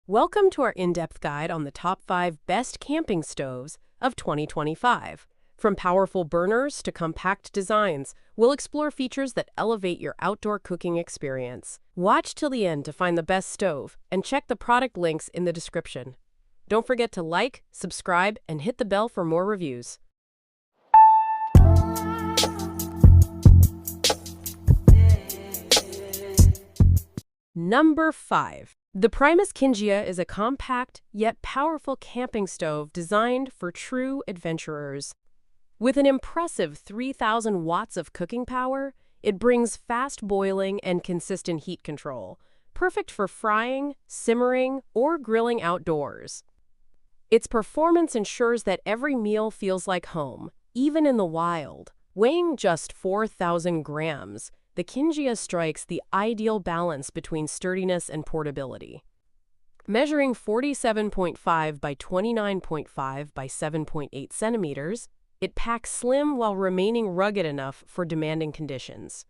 Welcome to our in-depth guide on the top 5 best camping stoves of 2025. From powerful burners to compact designs, we'll explore features that elevate your outdoor cooking experience. Watch till the end to find the best stove and check the product links in the description. Don't forget to like, subscribe, and hit the bell for more reviews. Number 5. The Primus Kinjia is a compact yet powerful camping stove designed for true adventurers. With an impressive 3,000 watts of cooking power, it brings fast boiling and consistent heat control, perfect for frying, simmering, or grilling outdoors. Its performance ensures that every meal feels like home, even in the wild. Weighing just 4,000 grams, the Kinjia strikes the ideal balance between sturdiness and portability. Measuring 47.5 by 29.5 by 7.8 centimeters, it packs slim while remaining rugged enough for demanding conditions.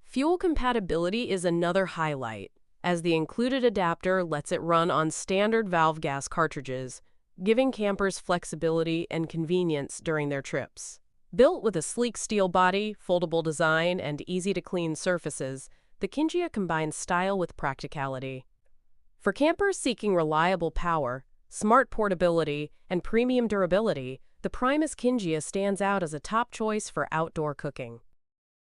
Fuel compatibility is another highlight, as the included adapter lets it run on standard valve gas cartridges, giving campers flexibility and convenience during their trips. Built with a sleek steel body, foldable design, and easy-to-clean surfaces, the Kinjia combines style with practicality. For campers seeking reliable power, smart portability, and premium durability, the Primus Kinjia stands out as a top choice for outdoor cooking.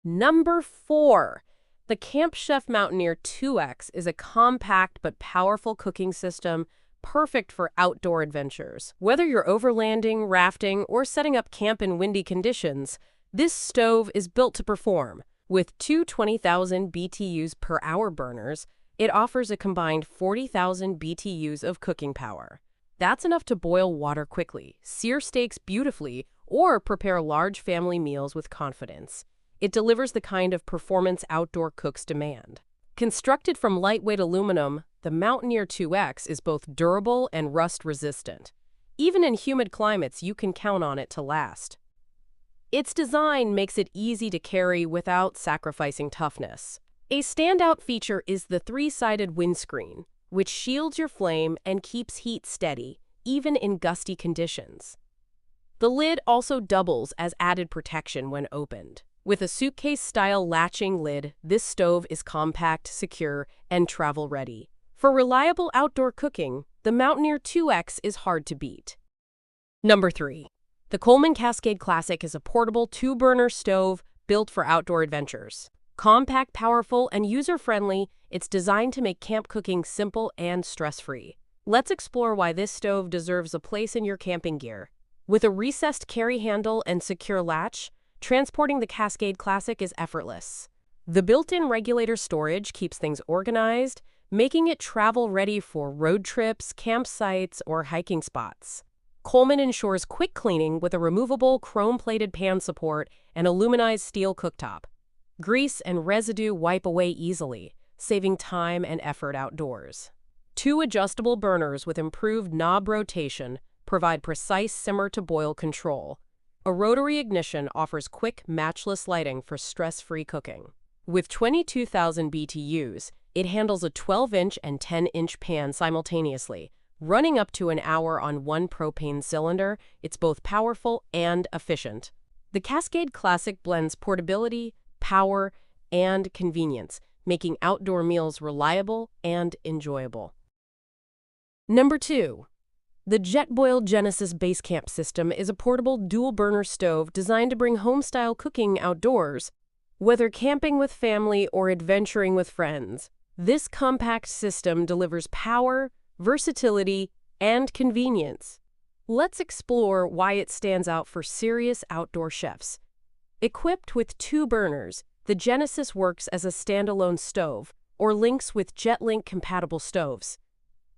Number 4. The Camp Chef Mountaineer 2X is a compact but powerful cooking system perfect for outdoor adventures. Whether you're overlanding, rafting, or setting up camp in windy conditions, this stove is built to perform. With two 20,000 BTUs per hour burners, it offers a combined 40,000 BTUs of cooking power. That's enough to boil water quickly, sear steaks beautifully, or prepare large family meals with confidence. It delivers the kind of performance outdoor cooks demand. Constructed from lightweight aluminum, the Mountaineer 2X is both durable and rust-resistant. Even in humid climates, you can count on it to last. Its design makes it easy to carry without sacrificing toughness. A standout feature is the 3-sided windscreen, which shields your flame and keeps heat steady, even in gusty conditions. The lid also doubles as added protection when opened. With a suitcase-style latching lid, this stove is compact, secure, and travel-ready. For reliable outdoor cooking, the Mountaineer 2X is hard to beat. Number 3. The Coleman Cascade Classic is a portable 2-burner stove built for outdoor adventures. Compact, powerful, and user-friendly, it's designed to make camp cooking simple and stress-free. Let's explore why this stove deserves a place in your camping gear. With a recessed carry handle and secure latch, transporting the Cascade Classic is effortless. The built-in regulator storage keeps things organized, making it travel-ready for road trips, campsites, or hiking spots. Coleman ensures quick cleaning with a removable chrome-plated pan support and aluminized steel cooktop. Grease and residue wipe away easily, saving time and effort outdoors. 2 adjustable burners with improved knob rotation provide precise simmer-to-boil control. A rotary ignition offers quick, matchless lighting for stress-free cooking. With 22,000 BTUs, it handles a 12-inch and 10-inch pan simultaneously. Running up to an hour on one propane cylinder, it's both powerful and efficient. The Cascade Classic blends portability, power, and convenience, making outdoor meals reliable and enjoyable. Number 2. The Jetboil Genesis Basecamp system is a portable dual-burner stove designed to bring home-style cooking outdoors. Whether camping with family or adventuring with friends, this compact system delivers power, versatility, and convenience. Let's explore why it stands out for serious outdoor chefs. Equipped with 2 burners, the Genesis works as a standalone stove or links with JetLink-compatible stoves.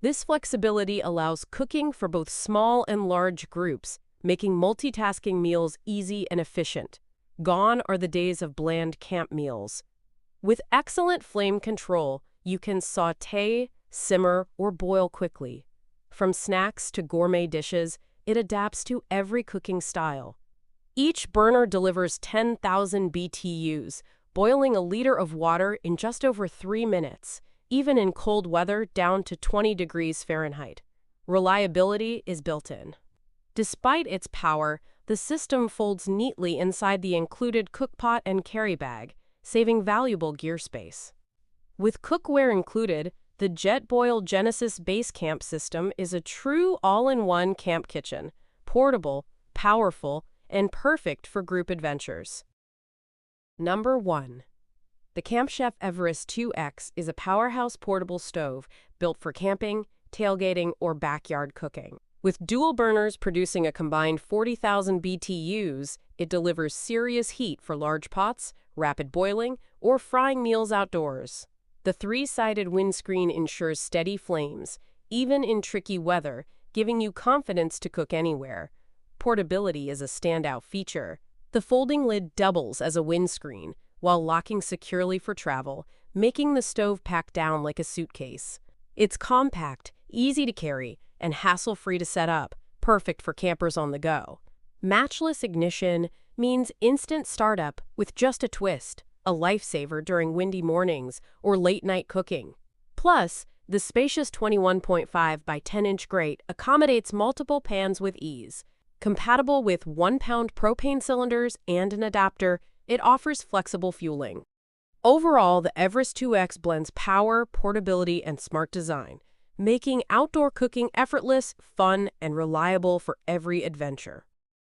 This flexibility allows cooking for both small and large groups, making multitasking meals easy and efficient. Gone are the days of bland camp meals. With excellent flame control, you can sauté, simmer, or boil quickly. From snacks to gourmet dishes, it adapts to every cooking style. Each burner delivers 10,000 BTUs, boiling a liter of water in just over 3 minutes. even in cold weather down to 20 degrees Fahrenheit. Reliability is built in. Despite its power, the system folds neatly inside the included cookpot and carry bag, saving valuable gear space. With cookware included, the Jetboil Genesis Basecamp system is a true all-in-one camp kitchen, portable, powerful, and perfect for group adventures. Number 1. The Camp Chef Everest 2X is a powerhouse portable stove built for camping, tailgating, or backyard cooking. With dual burners producing a combined 40,000 BTUs, it delivers serious heat for large pots, rapid boiling, or frying meals outdoors. The three-sided windscreen ensures steady flames, even in tricky weather, giving you confidence to cook anywhere. Portability is a standout feature. The folding lid doubles as a windscreen, while locking securely for travel, making the stove pack down like a suitcase. It's compact, easy to carry, and hassle-free to set up, perfect for campers on the go. Matchless ignition means instant startup with just a twist, a lifesaver during windy mornings or late-night cooking. Plus, the spacious 21.5 by 10-inch grate accommodates multiple pans with ease. Compatible with 1-pound propane cylinders and an adapter, it offers flexible fueling. Overall, the Everest 2X blends power, portability, and smart design, making outdoor cooking effortless, fun, and reliable for every adventure.